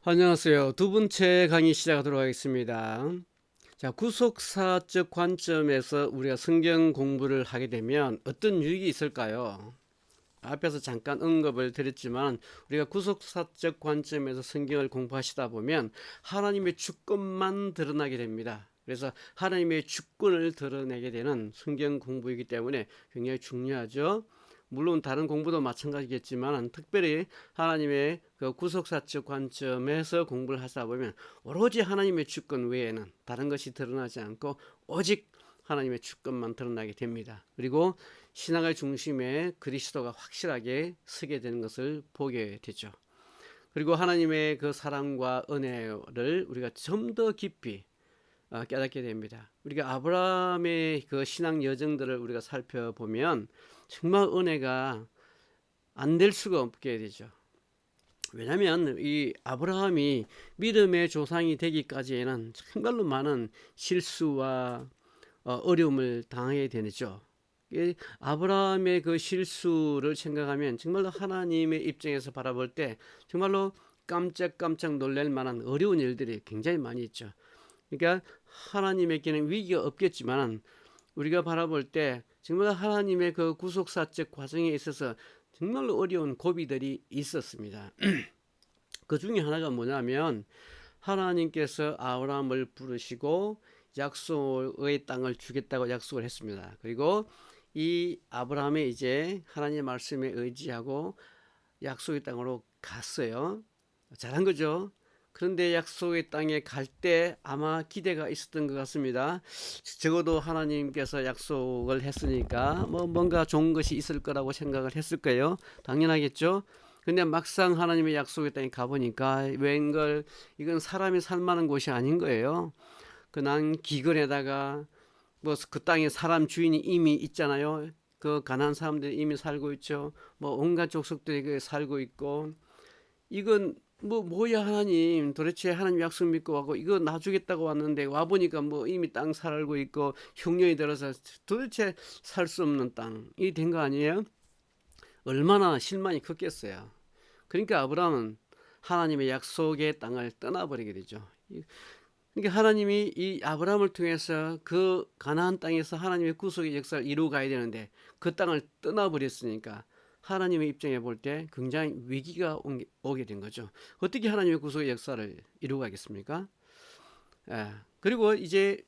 안녕하세요. 두 번째 강의 시작하도록 하겠습니다. 자, 구속사적 관점에서 우리가 성경 공부를 하게 되면 어떤 유익이 있을까요? 앞에서 잠깐 언급을 드렸지만 우리가 구속사적 관점에서 성경을 공부하시다 보면 하나님의 주권만 드러나게 됩니다. 그래서 하나님의 주권을 드러내게 되는 성경 공부이기 때문에 굉장히 중요하죠. 물론 다른 공부도 마찬가지겠지만 특별히 하나님의 그 구속사적 관점에서 공부를 하다 보면 오로지 하나님의 주권 외에는 다른 것이 드러나지 않고 오직 하나님의 주권만 드러나게 됩니다. 그리고 신앙의 중심에 그리스도가 확실하게 서게 되는 것을 보게 되죠. 그리고 하나님의 그 사랑과 은혜를 우리가 좀 더 깊이 깨닫게 됩니다. 우리가 아브라함의 그 신앙 여정들을 우리가 살펴보면 정말 은혜가 안 될 수가 없게 되죠. 왜냐하면 이 아브라함이 믿음의 조상이 되기까지에는 정말로 많은 실수와 어려움을 당하게 되죠. 아브라함의 그 실수를 생각하면 정말로 하나님의 입장에서 바라볼 때 정말로 깜짝깜짝 놀랄 만한 어려운 일들이 굉장히 많이 있죠. 그러니까 하나님에게는 위기가 없겠지만 우리가 바라볼 때 정말 하나님의 그 구속사적 과정에 있어서 정말로 어려운 고비들이 있었습니다. 그 중에 하나가 뭐냐면 하나님께서 아브라함을 부르시고 약속의 땅을 주겠다고 약속을 했습니다. 그리고 이 아브라함이 이제 하나님의 말씀에 의지하고 약속의 땅으로 갔어요. 잘한 거죠. 그런데 약속의 땅에 갈 때 아마 기대가 있었던 것 같습니다. 적어도 하나님께서 약속을 했으니까 뭔가 좋은 것이 있을 거라고 생각을 했을 거예요. 당연하겠죠. 근데 막상 하나님의 약속의 땅에 가보니까 웬걸 이건 사람이 살 만한 곳이 아닌 거예요. 그냥 기근에다가 뭐 그 땅에 사람 주인이 이미 있잖아요. 그 가난한 사람들이 이미 살고 있죠. 뭐 온갖 족속들이 살고 있고 이건 뭐야 하나님 도대체 하나님 약속 믿고 와고 이거 놔주겠다고 왔는데 와보니까 뭐 이미 땅 살고 있고 흉년이 들어서 도대체 살 수 없는 땅이 된 거 아니에요? 얼마나 실망이 컸겠어요. 그러니까 아브라함은 하나님의 약속의 땅을 떠나버리게 되죠. 그러니까 하나님이 이 아브라함을 통해서 그 가나안 땅에서 하나님의 구속의 역사를 이루어 가야 되는데 그 땅을 떠나버렸으니까 하나님의 입장에 볼 때 굉장히 위기가 오게 된 거죠. 어떻게 하나님의 구속의 역사를 이루어 가겠습니까? 예. 그리고 이제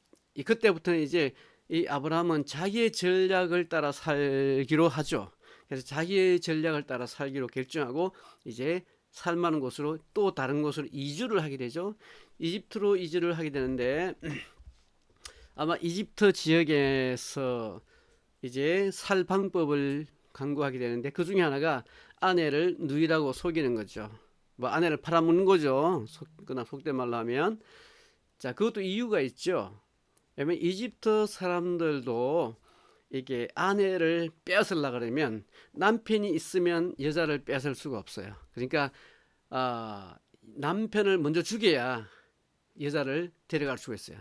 그때부터는 이제 이 아브라함은 자기의 전략을 따라 살기로 하죠. 그래서 자기의 전략을 따라 살기로 결정하고 이제 살만한 곳으로 또 다른 곳으로 이주를 하게 되죠. 이집트로 이주를 하게 되는데 아마 이집트 지역에서 이제 살 방법을 강구하게 되는데 그 중에 하나가 아내를 누이라고 속이는 거죠. 뭐 아내를 팔아먹는 거죠. 그나 속된 말로 하면. 자, 그것도 이유가 있죠. 왜냐면 이집트 사람들도 이게 아내를 빼앗으려 그러면 남편이 있으면 여자를 빼앗을 수가 없어요. 그러니까 남편을 먼저 죽여야 여자를 데려갈 수가 있어요.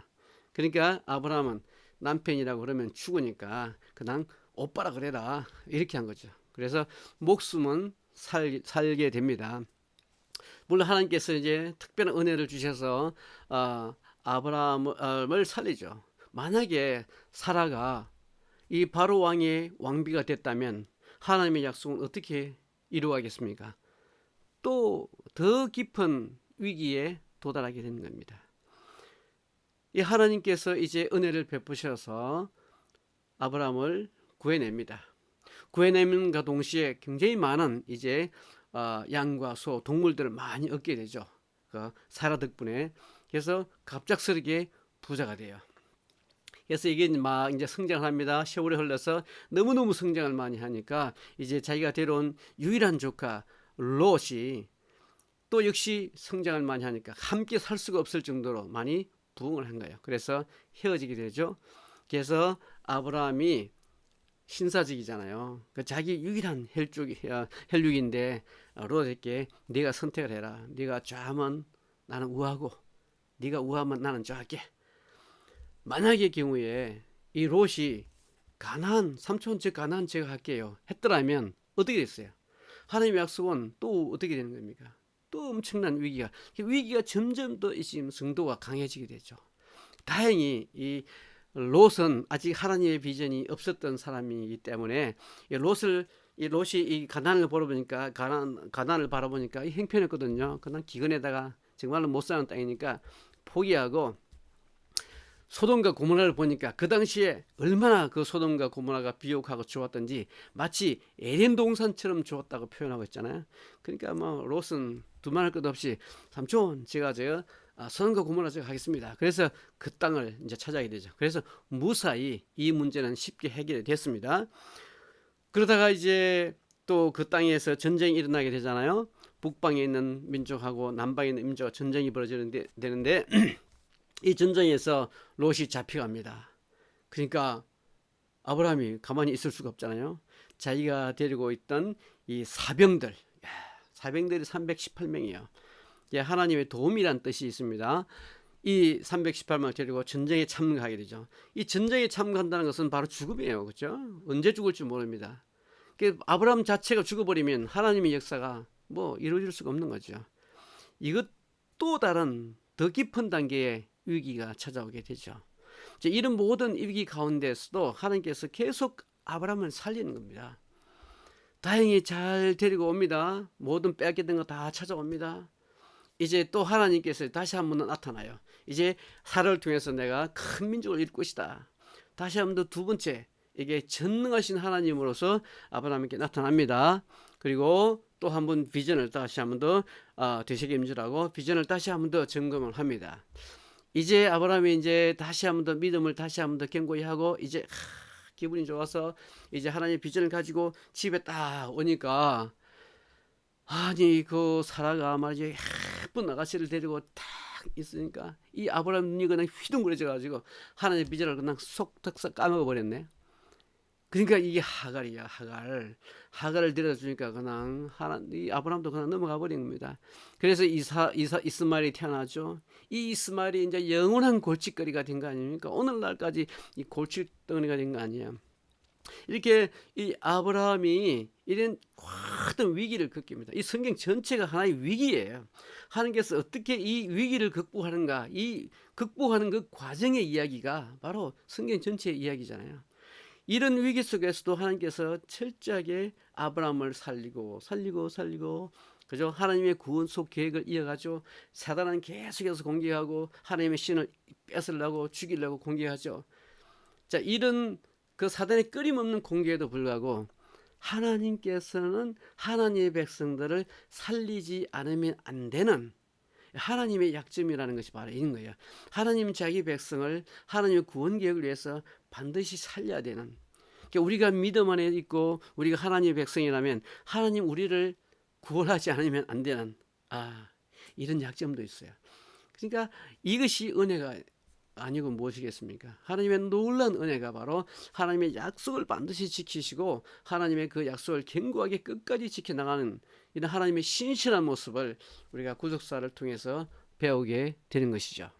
그러니까 아브라함은 남편이라고 그러면 죽으니까 그냥 오빠라 그래라 이렇게 한 거죠. 그래서 목숨은 살게 됩니다. 물론 하나님께서 이제 특별한 은혜를 주셔서 아브라함을 살리죠. 만약에 사라가 이 바로 왕의 왕비가 됐다면 하나님의 약속은 어떻게 이루어가겠습니까? 또 더 깊은 위기에 도달하게 되는 겁니다. 이 하나님께서 이제 은혜를 베푸셔서 아브라함을 구해냅니다. 구해내는가 동시에 굉장히 많은 이제 양과 소, 동물들을 많이 얻게 되죠. 그 사라 덕분에. 그래서 갑작스럽게 부자가 돼요. 그래서 이게 막 이제 성장을 합니다. 세월이 흘러서 너무너무 성장을 많이 하니까 이제 자기가 데려온 유일한 조카 롯이 또 역시 성장을 많이 하니까 함께 살 수가 없을 정도로 많이 부흥을 한 거예요. 그래서 헤어지게 되죠. 그래서 아브라함이 신사직이잖아요. 그 자기 유일한 혈육인데 롯에게 네가 선택을 해라. 네가 좌하면 나는 우하고 네가 우하면 나는 좌할게. 만약의 경우에 이 롯이 가나안 삼촌 즉 가나안 제가 할게요 했더라면 어떻게 됐어요? 하나님의 약속은 또 어떻게 되는 겁니까? 또 엄청난 위기가 점점 더 지금 성도가 강해지게 되죠. 다행히 이 롯은 아직 하나님의 비전이 없었던 사람이기 때문에 롯이 이 가난을 바라보니까 가난을 바라보니까 형편없거든요. 그냥 기근에다가 정말로 못 사는 땅이니까 포기하고 소돔과 고모라를 보니까 그 당시에 얼마나 그 소돔과 고모라가 비옥하고 좋았던지 마치 에덴 동산처럼 좋았다고 표현하고 있잖아요. 그러니까 뭐 롯은 두말할 것 없이 삼촌 제가 소돔과 고모라 제가 가겠습니다. 그래서 그 땅을 이제 찾아야 되죠. 그래서 무사히 이 문제는 쉽게 해결이 됐습니다. 그러다가 이제 또 그 땅에서 전쟁이 일어나게 되잖아요. 북방에 있는 민족하고 남방에 있는 민족과 전쟁이 되는데 이 전쟁에서 롯이 잡혀갑니다. 그러니까 아브라함이 가만히 있을 수가 없잖아요. 자기가 데리고 있던 이 사병들이 318명이에요. 하나님의 도움이란 뜻이 있습니다. 이 318명을 데리고 전쟁에 참가하게 되죠. 이 전쟁에 참가한다는 것은 바로 죽음이에요. 그렇죠? 언제 죽을지 모릅니다. 아브라함 자체가 죽어버리면 하나님의 역사가 뭐 이루어질 수가 없는 거죠. 이것 또 다른 더 깊은 단계의 위기가 찾아오게 되죠. 이런 모든 위기 가운데서도 하나님께서 계속 아브라함을 살리는 겁니다. 다행히 잘 데리고 옵니다. 모든 빼앗겼던 거 다 찾아옵니다. 이제 또 하나님께서 다시 한 번 나타나요. 이제 사라를 통해서 내가 큰 민족을 이룰 것이다. 다시 한 번 더 두 번째, 이게 전능하신 하나님으로서 아브라함에게 나타납니다. 그리고 또 한 번 비전을 다시 한 번 더 되새김질하고 비전을 다시 한 번 더 점검을 합니다. 이제 아브라함이 이제 다시 한 번 더 믿음을 다시 한 번 더 견고히 하고 이제 기분이 좋아서 이제 하나님의 비전을 가지고 집에 딱 오니까 아니 그 사라가 말이지 예쁜 아가씨를 데리고 딱 있으니까 이 아브라함 눈이 그냥 휘둥그레져 가지고 하나님의 비전을 그냥 쏙 까먹어 버렸네. 그러니까 이게 하갈이야. 하갈을 데려주니까 그냥 이 아브라함도 그냥 넘어가 버린 겁니다. 그래서 이스마엘이 태어나죠. 이 이스마엘이 이제 영원한 골칫거리가 된 거 아닙니까? 오늘날까지 이 골칫덩이가 된 거 아니에요. 이렇게 이 아브라함이 이런 큰 위기를 겪습니다. 이 성경 전체가 하나의 위기예요. 하나님께서 어떻게 이 위기를 극복하는가, 이 극복하는 그 과정의 이야기가 바로 성경 전체의 이야기잖아요. 이런 위기 속에서도 하나님께서 철저하게 아브라함을 살리고 그죠? 하나님의 구원속 계획을 이어가죠. 사단은 계속해서 공격하고 하나님의 신을 뺏으려고 죽이려고 공격하죠. 자, 이런 그 사단의 끊임없는 공격에도 불구하고 하나님께서는 하나님의 백성들을 살리지 않으면 안 되는 하나님의 약점이라는 것이 바로 있는 거예요. 하나님 자기 백성을 하나님의 구원 계획을 위해서 반드시 살려야 되는. 그러니까 우리가 믿음 안에 있고 우리가 하나님의 백성이라면 하나님 우리를 구원하지 않으면 안 되는 이런 약점도 있어요. 그러니까 이것이 은혜가 아니고 무엇이겠습니까? 하나님의 놀라운 은혜가 바로 하나님의 약속을 반드시 지키시고 하나님의 그 약속을 견고하게 끝까지 지켜나가는 이런 하나님의 신실한 모습을 우리가 구속사를 통해서 배우게 되는 것이죠.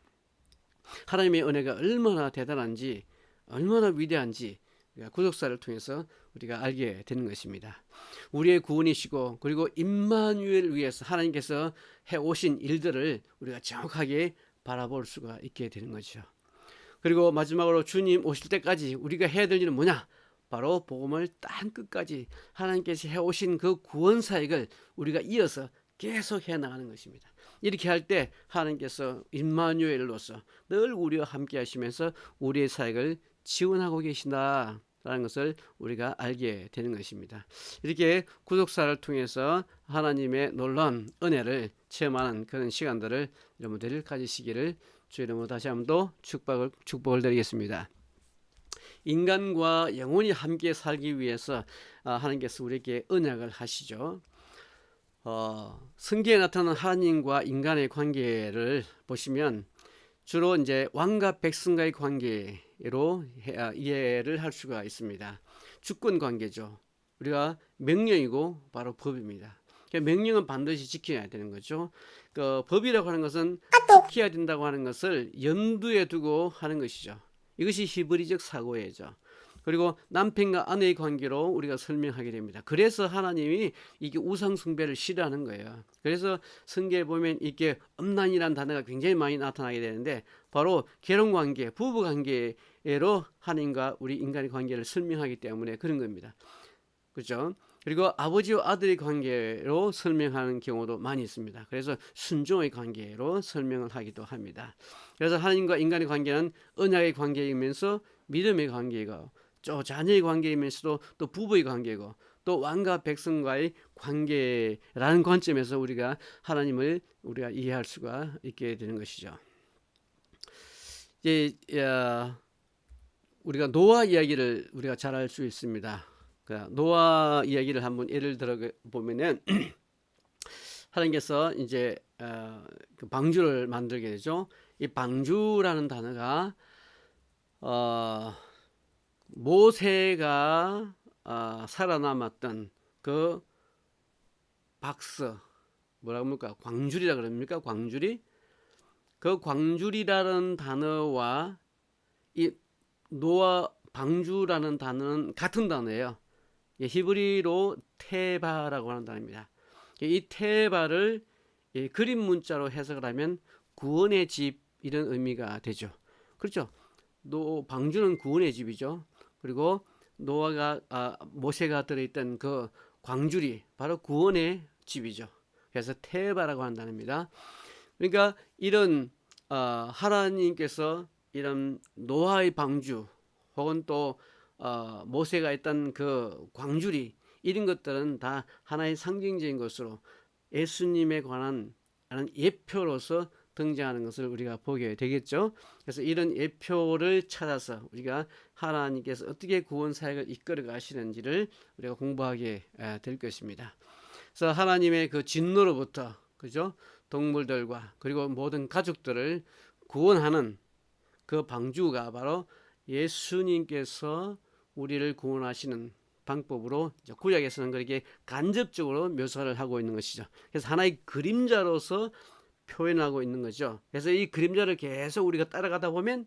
하나님의 은혜가 얼마나 대단한지 얼마나 위대한지 구속사를 통해서 우리가 알게 되는 것입니다. 우리의 구원이시고 그리고 임마누엘을 위해서 하나님께서 해오신 일들을 우리가 정확하게 바라볼 수가 있게 되는 거죠. 그리고 마지막으로 주님 오실 때까지 우리가 해야 될 일은 뭐냐? 바로 복음을 땅 끝까지 하나님께서 해오신 그 구원 사역을 우리가 이어서 계속 해나가는 것입니다. 이렇게 할 때 하나님께서 임마누엘로서 늘 우리와 함께 하시면서 우리의 사역을 지원하고 계신다라는 것을 우리가 알게 되는 것입니다. 이렇게 구속사를 통해서 하나님의 놀라운 은혜를 체험하는 그런 시간들을 여러분들이 가지시기를 주의 이름으로 다시 한번 더 축복을 드리겠습니다. 인간과 영원히 함께 살기 위해서 하나님께서 우리에게 언약을 하시죠. 성경에 나타나는 하나님과 인간의 관계를 보시면 주로 이제 왕과 백성과의 관계로 이해를 할 수가 있습니다. 주권 관계죠. 우리가 명령이고 바로 법입니다. 명령은 반드시 지켜야 되는 거죠. 그 법이라고 하는 것은 지켜야 된다고 하는 것을 염두에 두고 하는 것이죠. 이것이 히브리적 사고예죠. 그리고 남편과 아내의 관계로 우리가 설명하게 됩니다. 그래서 하나님이 이게 우상 숭배를 싫어하는 거예요. 그래서 성경에 보면 이게 음란이라는 단어가 굉장히 많이 나타나게 되는데 바로 결혼 관계, 부부 관계로 하나님과 우리 인간의 관계를 설명하기 때문에 그런 겁니다. 그렇죠? 그리고 아버지와 아들의 관계로 설명하는 경우도 많이 있습니다. 그래서 순종의 관계로 설명을 하기도 합니다. 그래서 하나님과 인간의 관계는 언약의 관계이면서 믿음의 관계이고 또 자녀의 관계이면서도 또 부부의 관계고 또 왕과 백성과의 관계라는 관점에서 우리가 하나님을 우리가 이해할 수가 있게 되는 것이죠. 이제 우리가 노아 이야기를 우리가 잘 알 수 있습니다. 노아 이야기를 한번 예를 들어 보면은 하나님께서 이제 그 방주를 만들게 되죠. 이 방주라는 단어가 모세가 살아남았던 그 박스 뭐라고 합니까? 광주리라 그럽니까? 광주리? 그 광주리라는 단어와 이 노아 방주라는 단어는 같은 단어예요. 히브리로 테바라고 하는 단어입니다. 이 테바를 그림 문자로 해석을 하면 구원의 집 이런 의미가 되죠. 그렇죠? 방주는 구원의 집이죠. 그리고 노아가 모세가 들어있던 그 광주리 바로 구원의 집이죠. 그래서 테바라고 하는 단어입니다. 그러니까 이런 하나님께서 이런 노아의 방주 혹은 또 모세가 했던 그 광주리 이런 것들은 다 하나의 상징적인 것으로 예수님에 관한 예표로서 등장하는 것을 우리가 보게 되겠죠. 그래서 이런 예표를 찾아서 우리가 하나님께서 어떻게 구원 사역을 이끌어 가시는지를 우리가 공부하게 될 것입니다. 그래서 하나님의 그 진노로부터 그죠? 동물들과 그리고 모든 가족들을 구원하는 그 방주가 바로 예수님께서 우리를 구원하시는 방법으로 구약에서는 그렇게 간접적으로 묘사를 하고 있는 것이죠. 그래서 하나의 그림자로서 표현하고 있는 거죠. 그래서 이 그림자를 계속 우리가 따라가다 보면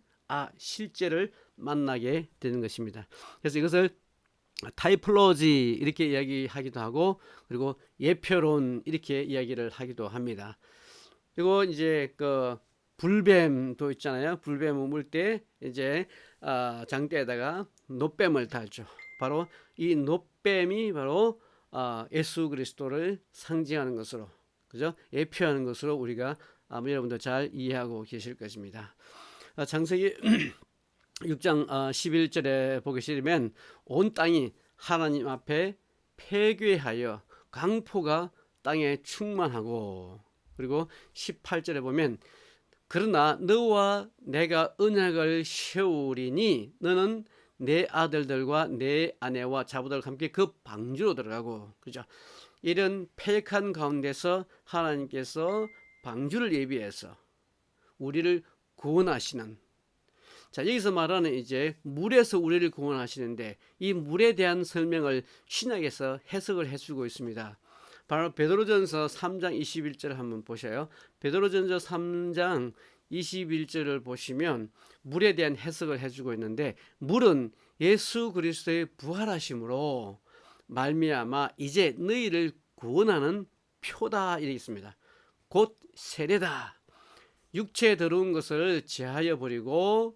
실제를 만나게 되는 것입니다. 그래서 이것을 타이플로지 이렇게 이야기하기도 하고 그리고 예표론 이렇게 이야기를 하기도 합니다. 그리고 이제 그 불뱀도 있잖아요. 불뱀 우물 때 이제 장대에다가 놋뱀을 달죠. 바로 이 놋뱀이 바로 예수 그리스도를 상징하는 것으로 그죠? 예표하는 것으로 우리가 여러분도 잘 이해하고 계실 것입니다. 창세기 6장 11절에 보게 되면 온 땅이 하나님 앞에 폐괴하여 강포가 땅에 충만하고 그리고 18절에 보면 그러나 너와 내가 언약을 세우리니 너는 내 아들들과 내 아내와 자부들과 함께 그 방주로 들어가고 그죠? 이런 폐역한 가운데서 하나님께서 방주를 예비해서 우리를 구원하시는 여기서 말하는 이제 물에서 우리를 구원하시는데 이 물에 대한 설명을 신약에서 해석을 해주고 있습니다. 바로 베드로전서 3장 21절을 한번 보셔요. 베드로전서 3장 21절을 보시면 물에 대한 해석을 해주고 있는데 물은 예수 그리스도의 부활하심으로 말미암아 이제 너희를 구원하는 표다 이렇게 있습니다. 곧 세례다. 육체에 들어온 것을 제하여 버리고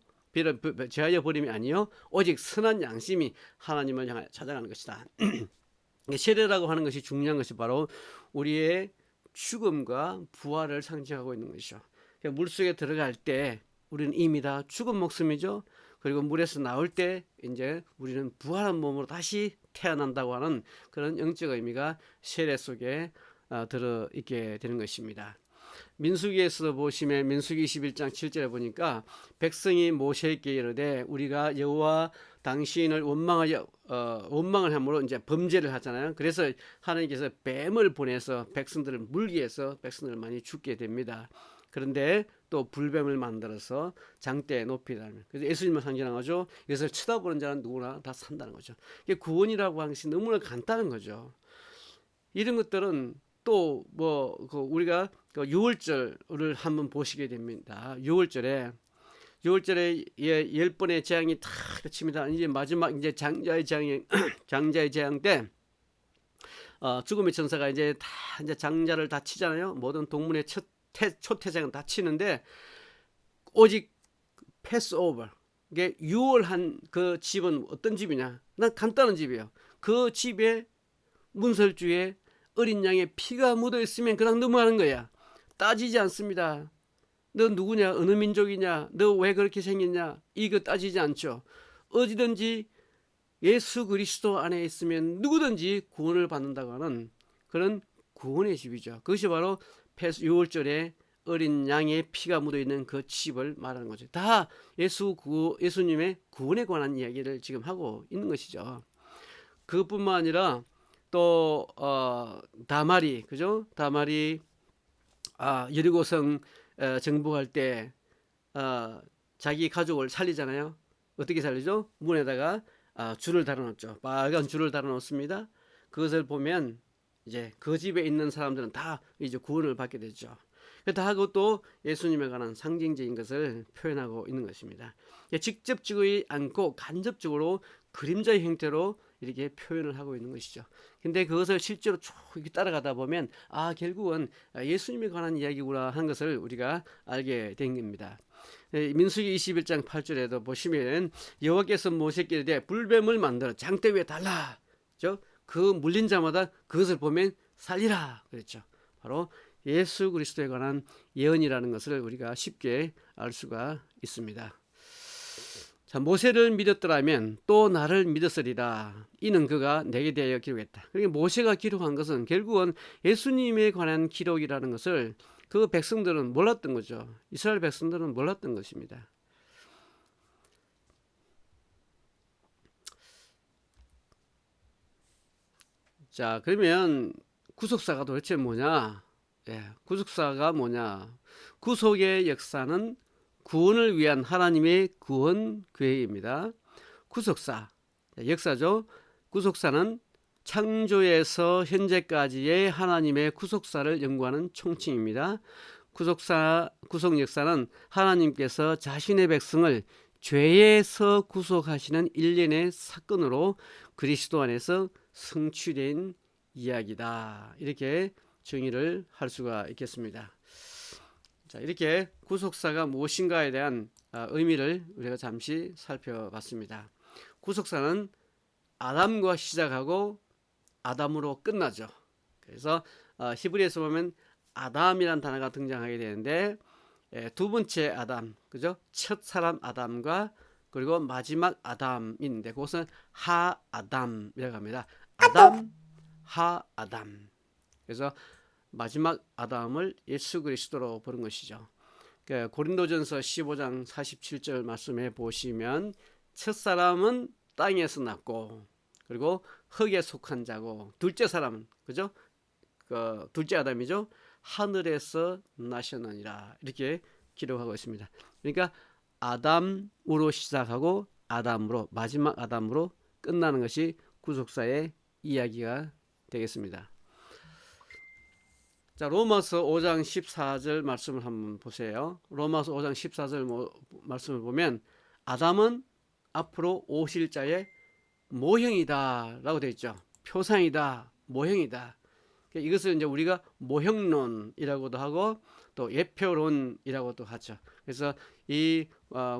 제하여 버림이 아니요 오직 선한 양심이 하나님을 향해 찾아가는 것이다. 세례라고 하는 것이 중요한 것이 바로 우리의 죽음과 부활을 상징하고 있는 것이죠. 물속에 들어갈 때 우리는 이미 다 죽은 목숨이죠. 그리고 물에서 나올 때 이제 우리는 부활한 몸으로 다시 태어난다고 하는 그런 영적 의미가 세례 속에 들어 있게 되는 것입니다. 민수기에서 보시면 민수기 21장 7절에 보니까 백성이 모세에게 이르되 우리가 여호와 당신을 원망을 함으로 이제 범죄를 하잖아요. 그래서 하나님께서 뱀을 보내서 백성들을 물게 해서 백성들을 많이 죽게 됩니다. 그런데 또 불뱀을 만들어서 장대에 높이다는 그래서 예수님을 상징하는 거죠. 이것을 쳐다보는 자는 누구나 다 산다는 거죠. 이게 구원이라고 하는 것이 너무나 간단한 거죠. 이런 것들은 또 우리가 6월절을 한번 보시게 됩니다. 6월절에 6월절에 10번의 재앙이 다 그칩니다. 이제 마지막 이제 장자의 재앙 장자의 재앙 때 죽음의 천사가 이제 다 이제 장자를 다 치잖아요. 모든 동문의 초태장은 다 치는데 오직 패스오버, 이게 유월한 그 집은 어떤 집이냐? 난 간단한 집이에요. 그 집에 문설주에 어린 양의 피가 묻어 있으면 그냥 넘어가는 거야. 따지지 않습니다. 너 누구냐? 어느 민족이냐? 너 왜 그렇게 생겼냐? 이거 따지지 않죠. 어디든지 예수 그리스도 안에 있으면 누구든지 구원을 받는다고 하는 그런 구원의 집이죠. 그것이 바로 6월절에 어린 양의 피가 묻어있는 그 집을 말하는 거죠. 다 예수님의 구원에 관한 이야기를 지금 하고 있는 것이죠. 그것뿐만 아니라 또 다말이, 그죠? 다말이 여리고성 정복할 때 자기 가족을 살리잖아요. 어떻게 살리죠? 문에다가 줄을 달아놓죠. 빨간 줄을 달아놓습니다. 그것을 보면 이제 그 집에 있는 사람들은 다 이제 구원을 받게 되죠. 다 그것도 예수님에 관한 상징적인 것을 표현하고 있는 것입니다. 직접적이지 않고 간접적으로 그림자의 형태로 이렇게 표현을 하고 있는 것이죠. 근데 그것을 실제로 쭉 이렇게 따라가다 보면 결국은 예수님에 관한 이야기구나 하는 것을 우리가 알게 된 겁니다. 민수기 21장 8절에도 보시면 여호와께서 모세께 이르되 불뱀을 만들어 장대 위에 달라. 그 물린 자마다 그것을 보면 살리라 그랬죠. 바로 예수 그리스도에 관한 예언이라는 것을 우리가 쉽게 알 수가 있습니다. 자, 모세를 믿었더라면 또 나를 믿었으리라. 이는 그가 내게 대하여 기록했다. 그러니까 모세가 기록한 것은 결국은 예수님에 관한 기록이라는 것을 그 백성들은 몰랐던 거죠. 이스라엘 백성들은 몰랐던 것입니다. 자, 그러면 구속사가 도대체 뭐냐? 구속사가 뭐냐? 구속의 역사는 구원을 위한 하나님의 구원 계획입니다. 구속사, 역사죠. 구속사는 창조에서 현재까지의 하나님의 구속사를 연구하는 총칭입니다. 구속 역사는 하나님께서 자신의 백성을 죄에서 구속하시는 일련의 사건으로 그리스도 안에서 성취된 이야기다. 이렇게 정의를 할 수가 있겠습니다. 자, 이렇게 구속사가 무엇인가에 대한 의미를 우리가 잠시 살펴봤습니다. 구속사는 아담과 시작하고 아담으로 끝나죠. 그래서 히브리에서 보면 아담이라는 단어가 등장하게 되는데 두 번째 아담, 그죠? 첫 사람 아담과 그리고 마지막 아담이 있는데 그것은 하아담이라고 합니다. 아담, 하아담. 그래서 마지막 아담을 예수 그리스도로 보는 것이죠. 고린도전서 15장 47절 말씀해 보시면 첫 사람은 땅에서 났고 그리고 흙에 속한 자고 둘째 사람은 그죠? 둘째 아담이죠. 하늘에서 나셨느니라 이렇게 기록하고 있습니다. 그러니까 아담으로 시작하고 아담으로 마지막 아담으로 끝나는 것이 구속사의 이야기가 되겠습니다. 자, 로마서 5장 14절 말씀을 한번 보세요. 로마서 5장 14절 말씀을 보면 아담은 앞으로 오실 자의 모형이다 라고 되어 있죠. 표상이다, 모형이다. 이것을 이제 우리가 모형론이라고도 하고 또 예표론이라고도 하죠. 그래서 이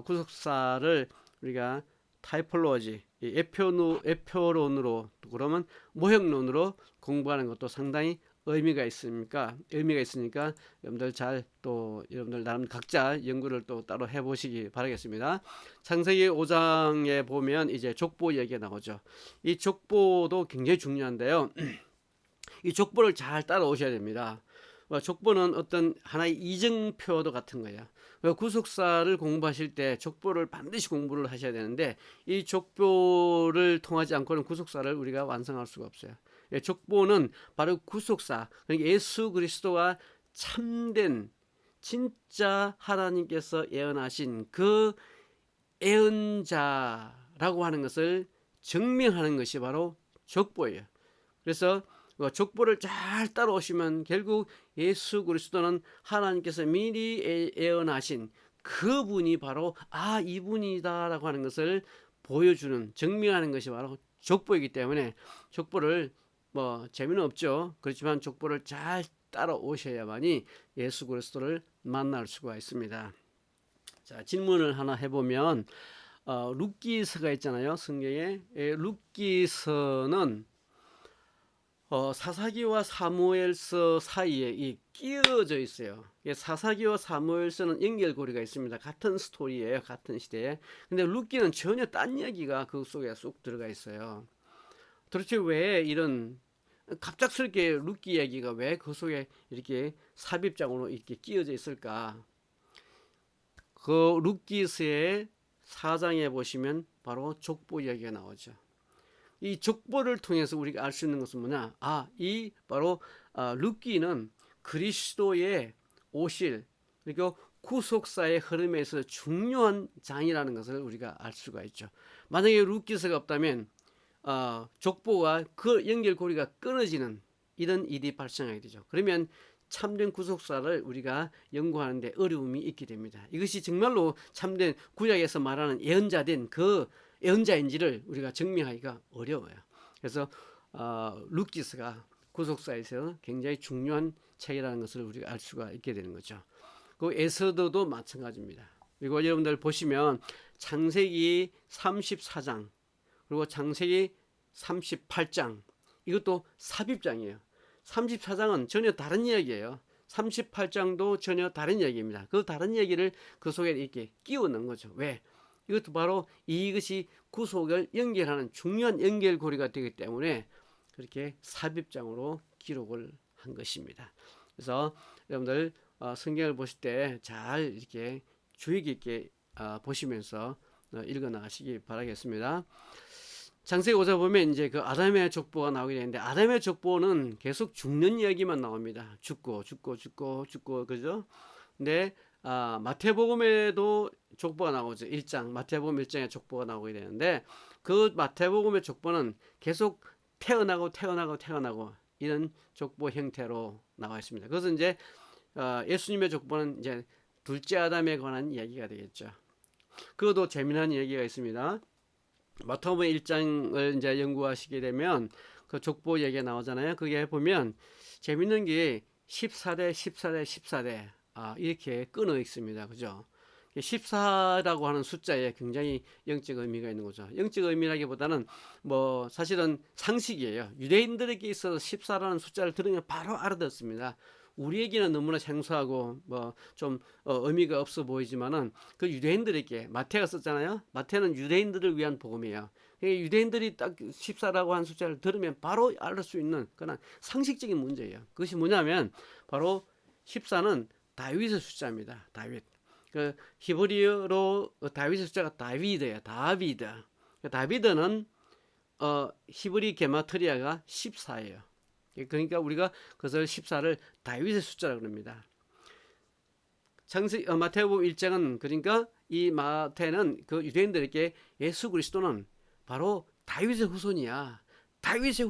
구속사를 우리가 타이폴로지, 예표론으로 그러면 모형론으로 공부하는 것도 상당히 의미가 있으니까 여러분들 여러분들 나름 각자 연구를 또 따로 해보시기 바라겠습니다. 창세기 5장에 보면 이제 족보 얘기가 나오죠. 이 족보도 굉장히 중요한데요. 이 족보를 잘 따라오셔야 됩니다. 족보는 어떤 하나의 이정표도 같은 거예요. 구속사를 공부하실 때 족보를 반드시 공부를 하셔야 되는데 이 족보를 통하지 않고는 구속사를 우리가 완성할 수가 없어요. 족보는 바로 구속사, 그러니까 예수 그리스도가 참된 진짜 하나님께서 예언하신 그 예언자라고 하는 것을 증명하는 것이 바로 족보예요. 그래서 족보를 잘 따라오시면 결국 예수 그리스도는 하나님께서 미리 예언하신 그분이 바로 이분이다라고 하는 것을 보여주는, 증명하는 것이 바로 족보이기 때문에 족보를, 뭐 재미는 없죠. 그렇지만 족보를 잘 따라오셔야만이 예수 그리스도를 만날 수가 있습니다. 자, 질문을 하나 해보면, 룻기서가 있잖아요, 성경에. 룻기서는 사사기와 사무엘서 사이에 끼어져 있어요. 사사기와 사무엘서는 연결고리가 있습니다. 같은 스토리예요, 같은 시대에. 근데 룻기는 전혀 딴 얘기가 그 속에 쏙 들어가 있어요. 도대체 왜 이런 갑작스럽게 룻기 얘기가 왜 그 속에 이렇게 삽입장으로 이렇게 끼어져 있을까? 그 룻기서의 4장에 보시면 바로 족보 이야기가 나오죠. 이 족보를 통해서 우리가 알 수 있는 것은 뭐냐? 이 바로 룻기는 그리스도의 오실, 그리고 구속사의 흐름에서 중요한 장이라는 것을 우리가 알 수가 있죠. 만약에 룻기서가 없다면 족보와 그 연결고리가 끊어지는 이런 일이 발생하게 되죠. 그러면 참된 구속사를 우리가 연구하는데 어려움이 있게 됩니다. 이것이 정말로 참된 구약에서 말하는 예언자된 그 예언자인지를 우리가 증명하기가 어려워요. 그래서 룻기서가 구속사에서 굉장히 중요한 책이라는 것을 우리가 알 수가 있게 되는 거죠. 그 에스더도 마찬가지입니다. 그리고 여러분들 보시면 창세기 34장 그리고 창세기 38장 이것도 삽입장이에요. 34장은 전혀 다른 이야기예요. 38장도 전혀 다른 이야기입니다. 그 다른 이야기를 그 속에 이렇게 끼워 넣은 거죠. 왜? 이것도 바로 이것이 구속을 연결하는 중요한 연결고리가 되기 때문에 그렇게 삽입장으로 기록을 한 것입니다. 그래서 여러분들 성경을 보실 때 잘 이렇게 주의 깊게 보시면서 읽어 나가시기 바라겠습니다. 창세기 5장 보면 이제 그 아담의 족보가 나오게 되는데 아담의 족보는 계속 죽는 이야기만 나옵니다. 죽고 그죠? 근데 마태복음에도 족보가 나오죠. 1장 마태복음 1장에 족보가 나오게 되는데 그 마태복음의 족보는 계속 태어나고 이런 족보 형태로 나와 있습니다. 그것은 이제 예수님의 족보는 이제 둘째 아담에 관한 이야기가 되겠죠. 그것도 재미난 이야기가 있습니다. 마태복음 1장을 이제 연구하시게 되면 그 족보 얘기가 나오잖아요. 그게 보면 재밌는 게 14대 이렇게 끊어 있습니다. 그죠? 14라고 하는 숫자에 굉장히 영적 의미가 있는 거죠. 영적 의미라기보다는 뭐 사실은 상식이에요. 유대인들에게 있어서 14라는 숫자를 들으면 바로 알아듣습니다. 우리에게는 너무나 생소하고 뭐 좀 의미가 없어 보이지만은 그 유대인들에게 마태가 썼잖아요. 마태는 유대인들을 위한 복음이에요. 유대인들이 딱 14라고 한 숫자를 들으면 바로 알 수 있는 그런 상식적인 문제예요. 그것이 뭐냐면 바로 14는 다윗의 숫자입니다. 다윗. 그 히브리어로 다윗의 숫자가 다비드예요. 다비드. 다비드는 히브리 게마트리아가 14예요. 그러니까 우리가 그것을 14를 다윗의 숫자라고 합니다. 마태복음 1장은 그러니까 이 마태는 그 유대인들에게 예수 그리스도는 바로 다윗의 후손이야. 다윗의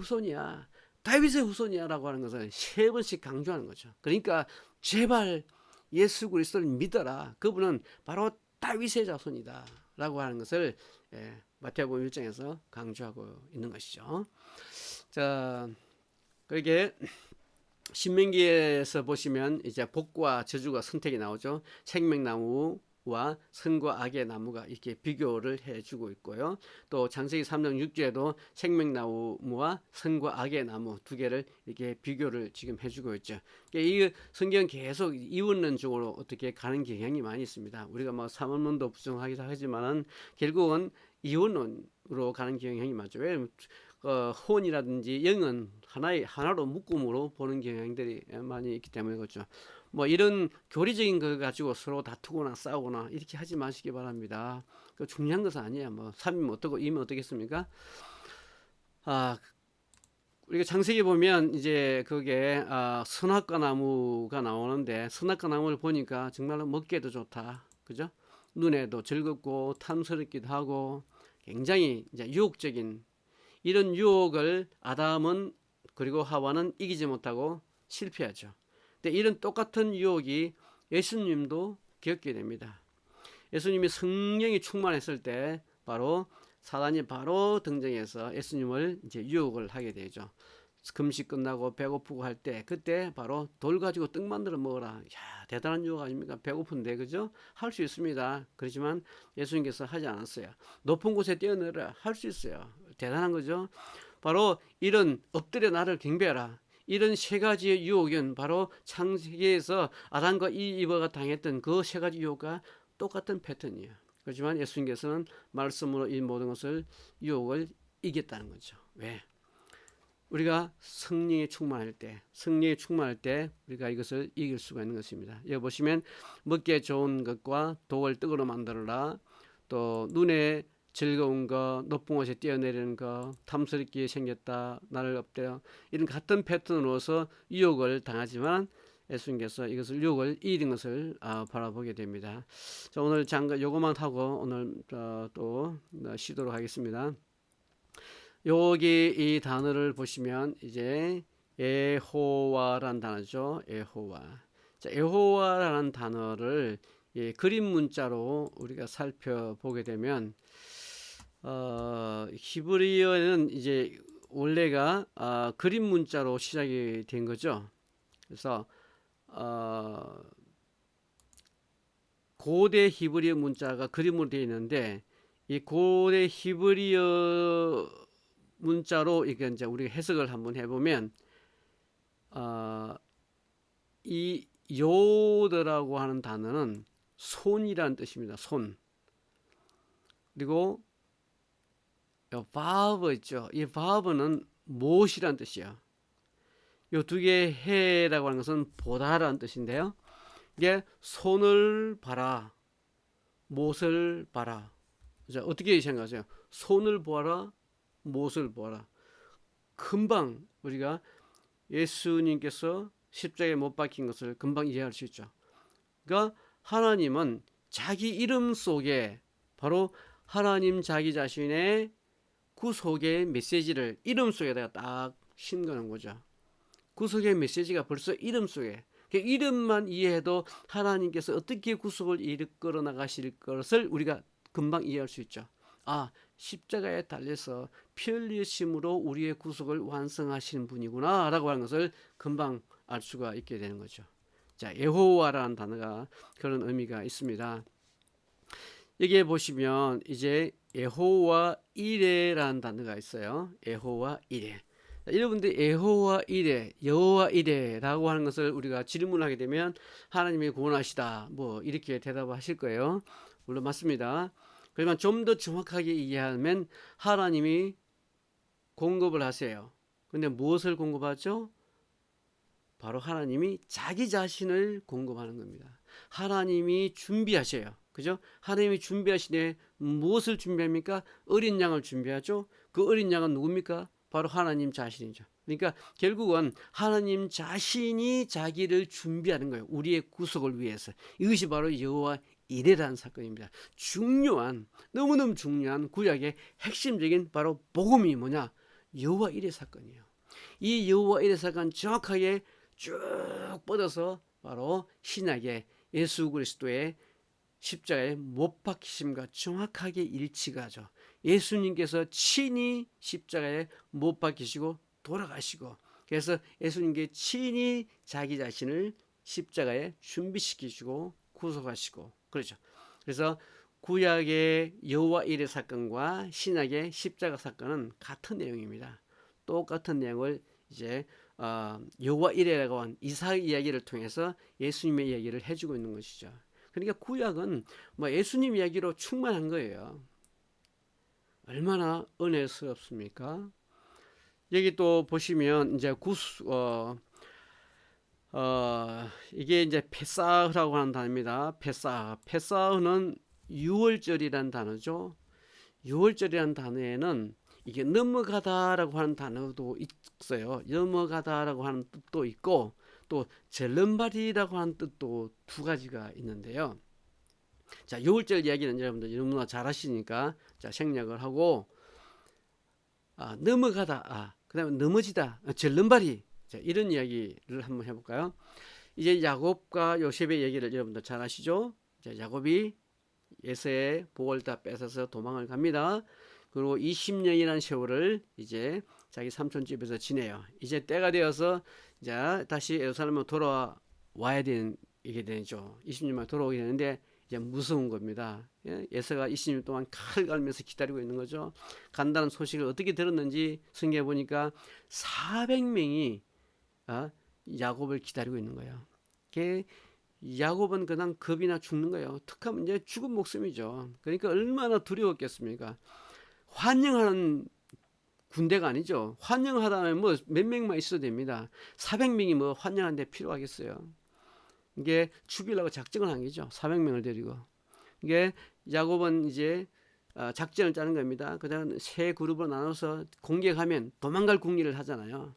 후손이야라고 하는 것을 세 번씩 강조하는 거죠. 그러니까 제발 예수 그리스도를 믿어라. 그분은 바로 다윗의 자손이다라고 하는 것을 마태복음 1장에서 강조하고 있는 것이죠. 자, 그렇게 신명기에서 보시면 이제 복과 저주가 선택이 나오죠. 생명나무와 선과 악의 나무가 이렇게 비교를 해주고 있고요. 또 창세기 3장 6절에도 생명나무와 선과 악의 나무 두 개를 이렇게 비교를 지금 해주고 있죠. 이 성경 계속 이원론 쪽으로 어떻게 가는 경향이 많이 있습니다. 우리가 뭐 삼원론도 부정하기도 하지만은 결국은 이원론으로 가는 경향이 많죠. 왜? 혼이라든지 영은 하나로 묶음으로 보는 경향들이 많이 있기 때문에 그렇죠. 뭐 이런 교리적인 거 가지고 서로 다투거나 싸우거나 이렇게 하지 마시기 바랍니다. 그 중요한 것은 아니에요. 뭐 3이면 어떻고 2면 어떻겠습니까? 우리가 창세기 보면 이제 그게 선악과 나무가 나오는데 선악과 나무를 보니까 정말로 먹기에도 좋다. 그죠? 눈에도 즐겁고 탐스럽기도 하고 굉장히 이제 유혹적인 이런 유혹을 아담은 그리고 하와는 이기지 못하고 실패하죠. 근데 이런 똑같은 유혹이 예수님도 겪게 됩니다. 예수님이 성령이 충만했을 때 바로 사단이 바로 등장해서 예수님을 이제 유혹을 하게 되죠. 금식 끝나고 배고프고 할 때 그때 바로 돌 가지고 떡 만들어 먹어라. 야, 대단한 유혹 아닙니까? 배고픈데 그죠? 할 수 있습니다. 그렇지만 예수님께서 하지 않았어요. 높은 곳에 뛰어내려라. 할 수 있어요. 대단한 거죠. 바로 이런 엎드려 나를 경배하라. 이런 세 가지의 유혹은 바로 창세기에서 아담과 이브가 당했던 그 세 가지 유혹과 똑같은 패턴이에요. 그렇지만 예수님께서는 말씀으로 이 모든 것을 유혹을 이겼다는 거죠. 왜? 우리가 성령에 충만할 때 우리가 이것을 이길 수가 있는 것입니다. 여기 보시면 먹기에 좋은 것과 독을 떡으로 만들어라. 또 눈에 즐거운 거, 높은 곳에 뛰어내리는 거, 탐스럽게 생겼다, 나를 엎드려, 이런 같은 패턴으로서 유혹을 당하지만 예수님께서 이것을 유혹을 이긴 것을 바라보게 됩니다. 자, 오늘 잠깐 요것만 하고 오늘 또 쉬도록 하겠습니다. 여기 이 단어를 보시면 이제 여호와라는 단어죠. 여호와. 자, 여호와라는 단어를 그림 문자로 우리가 살펴보게 되면 히브리어는 이제 원래가 그림 문자로 시작이 된 거죠. 그래서 고대 히브리어 문자가 그림으로 되어 있는데 이 고대 히브리어 문자로 이게 이제 우리가 해석을 한번 해보면 이 요드라고 하는 단어는 손이라는 뜻입니다. 손. 그리고 바브 있죠. 이 바브는 못이라는 뜻이에요. 이 두 개의 해라고 하는 것은 보다라는 뜻인데요. 이게 손을 봐라, 못을 봐라. 자, 어떻게 생각하세요? 손을 보아라, 못을 보아라. 금방 우리가 예수님께서 십자가에 못 박힌 것을 금방 이해할 수 있죠. 그러니까 하나님은 자기 이름 속에 바로 하나님 자기 자신의 구속의 메시지를 이름 속에다가 딱 심겨놓은 거죠. 구속의 메시지가 벌써 이름 속에, 이름만 이해해도 하나님께서 어떻게 구속을 이끌어 나가실 것을 우리가 금방 이해할 수 있죠. 아, 십자가에 달려서 피 흘리심으로 우리의 구속을 완성하시는 분이구나 라고 하는 것을 금방 알 수가 있게 되는 거죠. 자, 여호와라는 단어가 그런 의미가 있습니다. 여기에 보시면 이제 여호와 이레라는 단어가 있어요. 여호와 이레. 여러분들 여호와 이레, 여호와 이레라고 하는 것을 우리가 질문하게 되면 하나님이 구원하시다 뭐 이렇게 대답하실 거예요. 물론 맞습니다. 그러면 좀 더 정확하게 이해하면 하나님이 공급을 하세요. 근데 무엇을 공급하죠? 바로 하나님이 자기 자신을 공급하는 겁니다. 하나님이 준비하셔요. 그죠? 하나님이 준비하시되 무엇을 준비합니까? 어린 양을 준비하죠. 그 어린 양은 누굽니까? 바로 하나님 자신이죠. 그러니까 결국은 하나님 자신이 자기를 준비하는 거예요. 우리의 구속을 위해서. 이것이 바로 여호와 이레라는 사건입니다. 중요한, 너무너무 중요한 구약의 핵심적인 바로 복음이 뭐냐? 여호와 이레 사건이에요. 이 여호와 이레 사건 정확하게 쭉 뻗어서 바로 신약의 예수 그리스도의 십자가의 못 박히심과 정확하게 일치가 하죠. 예수님께서 친히 십자가에 못 박히시고 돌아가시고, 그래서 예수님께 친히 자기 자신을 십자가에 준비시키시고 구속하시고 그렇죠. 그래서 구약의 여호와 이레 사건과 신약의 십자가 사건은 같은 내용입니다. 똑같은 내용을 이제 여호와 이레라고 한 이삭 이야기를 통해서 예수님의 이야기를 해주고 있는 것이죠. 그러니까 구약은 뭐 예수님 이야기로 충만한 거예요. 얼마나 은혜스럽습니까? 여기 또 보시면 이제 이게 이제 페사흐라고 하는 단어입니다. 페사흐는 6월절이라는 단어죠. 6월절이라는 단어에는 이게 넘어가다라고 하는 단어도 있어요. 넘어가다라고 하는 뜻도 있고 또 절름발이라고 하는 뜻도 두 가지가 있는데요. 자, 6월절 이야기는 여러분들 너무나 잘 아시니까 자, 생략을 하고 넘어가다, 그다음에 넘어지다, 절름발이, 자, 이런 이야기를 한번 해볼까요? 이제 야곱과 요셉의 얘기를 여러분들 잘 아시죠? 자, 야곱이 에서의 복을 다 뺏어서 도망을 갑니다. 그리고 20년이라는 세월을 이제 자기 삼촌 집에서 지내요. 이제 때가 되어서 이제 다시 예루살렘으로 돌아와야 되는 이게 되죠. 20년만 돌아오게 되는데 이제 무서운 겁니다. 에서가 20년 동안 칼 갈면서 기다리고 있는 거죠. 간다는 소식을 어떻게 들었는지 성경에 보니까 400명이 야곱을 기다리고 있는 거예요. 야곱은 그냥 겁이나 죽는 거예요. 툭하면 이제 죽은 목숨이죠. 그러니까 얼마나 두려웠겠습니까? 환영하는 군대가 아니죠. 환영하다면 뭐 몇 명만 있어도 됩니다. 400명이 뭐 환영하는데 필요하겠어요. 이게 죽이려고 작정을 한 거죠. 400명을 데리고. 이게 야곱은 이제 작전을 짜는 겁니다. 그다음 세 그룹으로 나눠서 공격하면 도망갈 궁리를 하잖아요.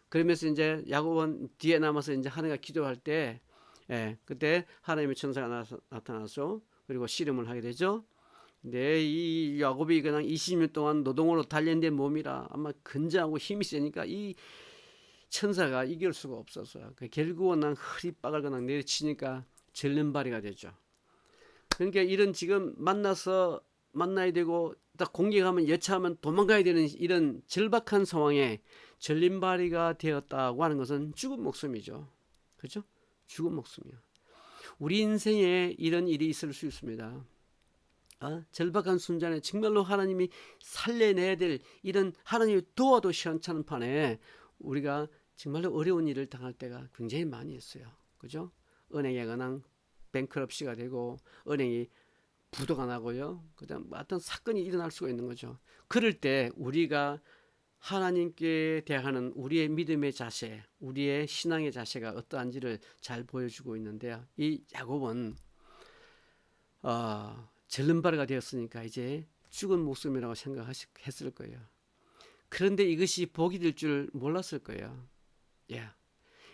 그러면서 이제 야곱은 뒤에 남아서 이제 하나님과 기도할 때, 그때 하나님의 천사가 나타나서 그리고 씨름을 하게 되죠. 근데 이 야곱이 그냥 20년 동안 노동으로 단련된 몸이라 아마 건장하고 힘이 세니까 이 천사가 이길 수가 없어서 결국은 난 허리빡을 그냥 내리치니까 절름발이가 되죠. 그러니까 이런 지금 만나야 되고 딱 공격하면 여차하면 도망가야 되는 이런 절박한 상황에 절림발이가 되었다고 하는 것은 죽은 목숨이죠. 그렇죠? 죽은 목숨이요. 우리 인생에 이런 일이 있을 수 있습니다. 절박한 순간에 정말로 하나님이 살려내야 될 이런 하나님이 도와도 시원찮은 판에 우리가 정말로 어려운 일을 당할 때가 굉장히 많이 있어요. 그죠? 은행에 그냥 뱅크럽시가 되고 은행이 부도가 나고요. 그다음 어떤 사건이 일어날 수가 있는 거죠. 그럴 때 우리가 하나님께 대하는 우리의 믿음의 자세, 우리의 신앙의 자세가 어떠한지를 잘 보여주고 있는데요. 이 야곱은 절름발이가 되었으니까 이제 죽은 목숨이라고 생각했을 거예요. 그런데 이것이 복이 될 줄 몰랐을 거예요.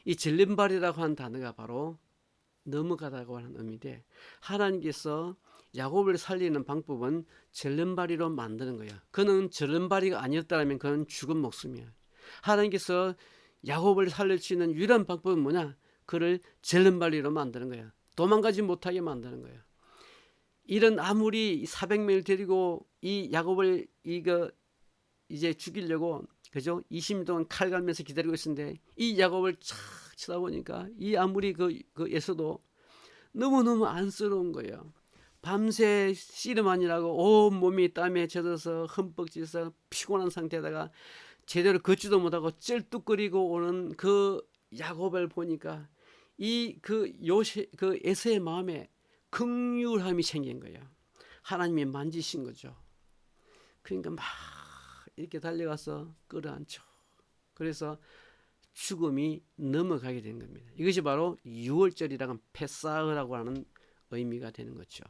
이 절름발이라고 하는 단어가 바로 넘어가다고 하는 의미인데 하나님께서 야곱을 살리는 방법은 절름발이로 만드는 거예요. 그는 절름발이가 아니었다면 그는 죽은 목숨이야. 하나님께서 야곱을 살릴 수 있는 유일한 방법은 뭐냐? 그를 절름발이로 만드는 거야. 도망가지 못하게 만드는 거야. 이런 아무리 400명을 데리고 이 야곱을 이제 죽이려고 그죠? 20년 동안 칼 갈면서 기다리고 있었는데 이 야곱을 착 쳐다보니까 이 아무리 에서도 너무너무 안쓰러운 거예요. 밤새 씨름하느라고 온 몸이 땀에 젖어서 흠뻑 찌서 피곤한 상태에다가 제대로 걷지도 못하고 쩔뚝거리고 오는 그 야곱을 보니까 그 에서의 마음에 긍휼함이 생긴 거예요. 하나님이 만지신 거죠. 그러니까 막 이렇게 달려가서 끌어안죠. 그래서 죽음이 넘어가게 된 겁니다. 이것이 바로 유월절이라는 페사흐라고 하는 의미가 되는 거죠.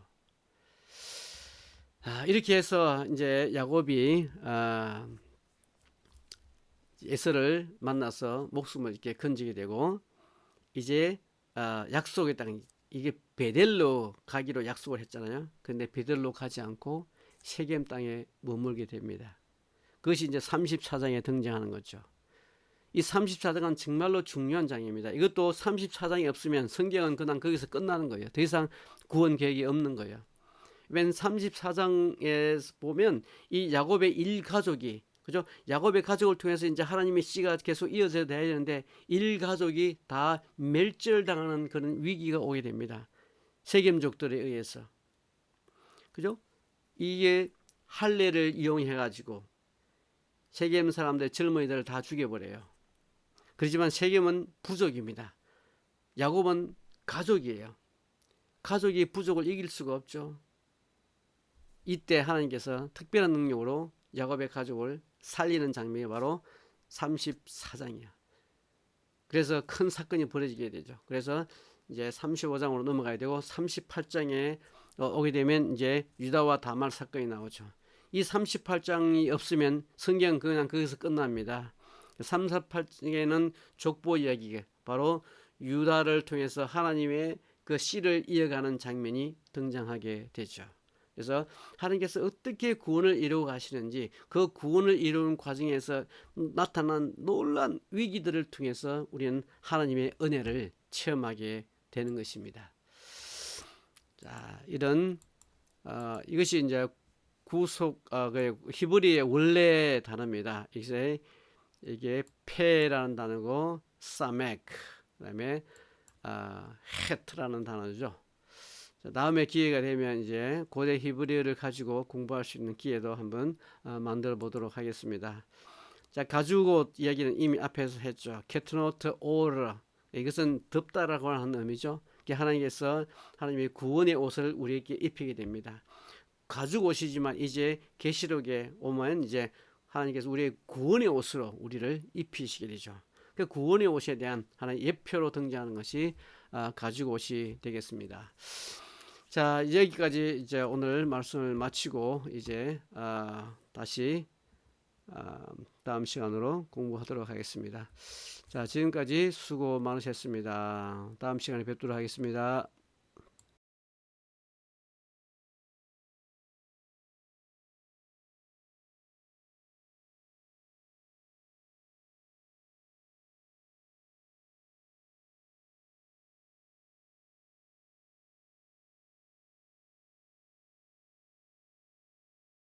이렇게 해서 이제 야곱이 에서를 만나서 목숨을 이렇게 건지게 되고 이제 약속의 땅 이게 베델로 가기로 약속을 했잖아요. 근데 베델로 가지 않고 세겜 땅에 머물게 됩니다. 그것이 이제 34장에 등장하는 거죠. 이 34장은 정말로 중요한 장입니다. 이것도 34장이 없으면 성경은 그냥 거기서 끝나는 거예요. 더 이상 구원 계획이 없는 거예요. 맨 34장에 보면 이 야곱의 일가족이 그죠? 야곱의 가족을 통해서 이제 하나님의 씨가 계속 이어져야 되는데 일가족이 다 멸절당하는 그런 위기가 오게 됩니다. 세겜족들에 의해서. 그죠? 이게 할례를 이용해 가지고 세겜 사람들 젊은이들을 다 죽여버려요. 그렇지만 세겜은 부족입니다. 야곱은 가족이에요. 가족이 부족을 이길 수가 없죠. 이때 하나님께서 특별한 능력으로 야곱의 가족을 살리는 장면이 바로 34장이야. 그래서 큰 사건이 벌어지게 되죠. 그래서 이제 35장으로 넘어가야 되고 38장에 오게 되면 이제 유다와 다말 사건이 나오죠. 이 38장이 없으면 성경은 그냥 거기서 끝납니다. 38장에는 족보 이야기가 바로 유다를 통해서 하나님의 그 씨를 이어가는 장면이 등장하게 되죠. 그래서 하나님께서 어떻게 구원을 이루어 가시는지 그 구원을 이루는 과정에서 나타난 놀라운 위기들을 통해서 우리는 하나님의 은혜를 체험하게 되는 것입니다. 자, 이런 이것이 이제 그 히브리의 원래 단어입니다. 이게 페라는 단어고 사메크 그다음에 헤트라는 단어죠. 자, 다음에 기회가 되면 이제 고대 히브리어를 가지고 공부할 수 있는 기회도 한번 만들어 보도록 하겠습니다. 자, 가죽옷 이야기는 이미 앞에서 했죠. 케트노트 오르, 이것은 덥다라고 하는 의미죠. 하나님께서 하나님의 구원의 옷을 우리에게 입히게 됩니다. 가죽 옷이지만 이제 계시록에 오면 이제 하나님께서 우리의 구원의 옷으로 우리를 입히시게 되죠. 그 구원의 옷에 대한 하나의 예표로 등장하는 것이 가죽 옷이 되겠습니다. 자, 여기까지 이제 오늘 말씀을 마치고 이제 다시 다음 시간으로 공부하도록 하겠습니다. 자, 지금까지 수고 많으셨습니다. 다음 시간에 뵙도록 하겠습니다.